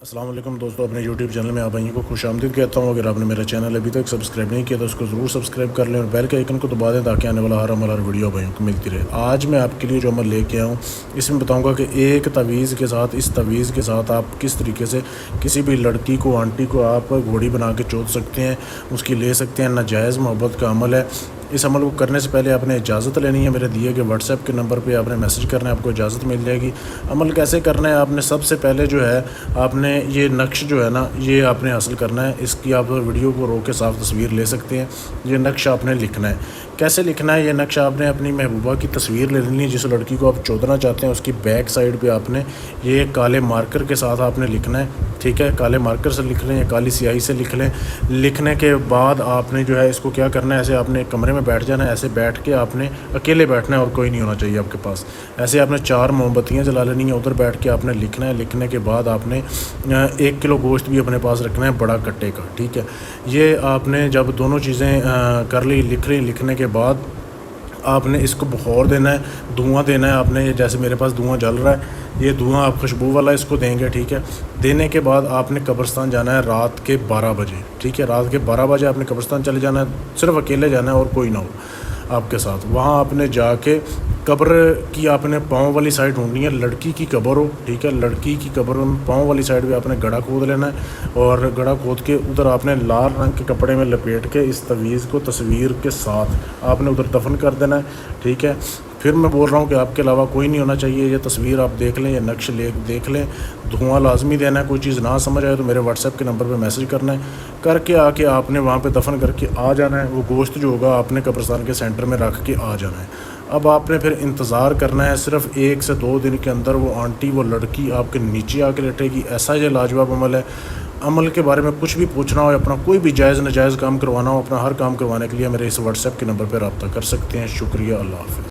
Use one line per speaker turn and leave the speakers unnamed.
السلام علیکم دوستو، اپنے یوٹیوب چینل میں آپ بھائیوں کو خوش آمدید کہتا ہوں۔ اگر آپ نے میرا چینل ابھی تک سبسکرائب نہیں کیا تو اس کو ضرور سبسکرائب کر لیں اور بیل کے آئیکن کو دبا دیں تاکہ آنے والا ہر عمل ہر ویڈیو بھائیوں کو ملتی رہے۔ آج میں آپ کے لیے جو عمل لے کے آیا ہوں اس میں بتاؤں گا کہ ایک تعویذ کے ساتھ، اس تعویذ کے ساتھ آپ کس طریقے سے کسی بھی لڑکی کو، آنٹی کو آپ گھوڑی بنا کے چوت سکتے ہیں، اس کی لے سکتے ہیں۔ ناجائز محبت کا عمل ہے۔ اس عمل کو کرنے سے پہلے آپ نے اجازت لینی ہے۔ میرے دیے گئے واٹس ایپ کے نمبر پہ آپ نے میسج کرنا ہے، آپ کو اجازت مل جائے گی۔ عمل کیسے کرنا ہے؟ آپ نے سب سے پہلے جو ہے آپ نے یہ نقش جو ہے نا یہ آپ نے حاصل کرنا ہے۔ اس کی آپ ویڈیو کو روک کے صاف تصویر لے سکتے ہیں۔ یہ نقش آپ نے لکھنا ہے۔ کیسے لکھنا ہے یہ نقش؟ آپ نے اپنی محبوبہ کی تصویر لے لینی ہے، جس لڑکی کو آپ چودنا چاہتے ہیں۔ اس کی بیک سائڈ پہ آپ نے یہ کالے مارکر کے ساتھ آپ نے لکھنا ہے، ٹھیک ہے؟ کالے مارکر سے لکھ لیں یا کالی سیاہی سے لکھ لیں۔ لکھنے کے بعد آپ نے جو ہے اس کو کیا کرنا ہے، ایسے آپ نے کمرے میں بیٹھ جانا ہے۔ ایسے بیٹھ کے آپ نے اکیلے بیٹھنا ہے اور کوئی نہیں ہونا چاہیے آپ کے پاس۔ ایسے آپ نے 4 موم بتیاں جلا لینی ہیں، ادھر بیٹھ کے آپ نے لکھنا ہے۔ لکھنے کے بعد آپ نے 1 کلو گوشت بھی اپنے پاس رکھنا ہے، بڑا کٹے کا، ٹھیک ہے؟ یہ آپ نے جب دونوں چیزیں کر لی، لکھ لی، لکھنے کے بعد آپ نے اس کو بخور دینا ہے، دھواں دینا ہے آپ نے۔ جیسے میرے پاس دھواں جل رہا ہے، یہ دھواں آپ خوشبو والا اس کو دیں گے، ٹھیک ہے؟ دینے کے بعد آپ نے قبرستان جانا ہے رات کے 12 بجے، ٹھیک ہے؟ رات کے 12 بجے آپ نے قبرستان چلے جانا ہے، صرف اکیلے جانا ہے اور کوئی نہ ہو آپ کے ساتھ۔ وہاں آپ نے جا کے قبر کی آپ نے پاؤں والی سائڈ ڈھونڈنی ہے، لڑکی کی قبر ہو، ٹھیک ہے؟ لڑکی کی قبر میں پاؤں والی سائڈ پہ آپ نے گڑھا کھود لینا ہے اور گڑھا کھود کے ادھر آپ نے لال رنگ کے کپڑے میں لپیٹ کے اس تعویذ کو تصویر کے ساتھ آپ نے ادھر دفن کر دینا ہے، ٹھیک ہے؟ پھر میں بول رہا ہوں کہ آپ کے علاوہ کوئی نہیں ہونا چاہیے۔ یہ تصویر آپ دیکھ لیں، یہ نقش دیکھ لیں، دھواں لازمی دینا ہے۔ کوئی چیز نہ سمجھ آئے تو میرے واٹس ایپ کے نمبر پہ میسج کرنا ہے، کر کے آ کے آپ نے وہاں پہ دفن کر کے آ جانا ہے۔ وہ گوشت جو ہوگا آپ نے قبرستان کے سینٹر میں رکھ کے آ جانا ہے۔ اب آپ نے پھر انتظار کرنا ہے، صرف 1 سے 2 دن کے اندر وہ آنٹی، وہ لڑکی آپ کے نیچے آ کے لیٹے گی۔ ایسا یہ لاجواب عمل ہے۔ عمل کے بارے میں کچھ بھی پوچھنا ہو، اپنا کوئی بھی جائز ناجائز کام کروانا ہو، اپنا ہر کام کروانے کے لیے میرے اس واٹس ایپ کے نمبر پہ رابطہ کر سکتے ہیں۔ شکریہ، اللہ حافظ۔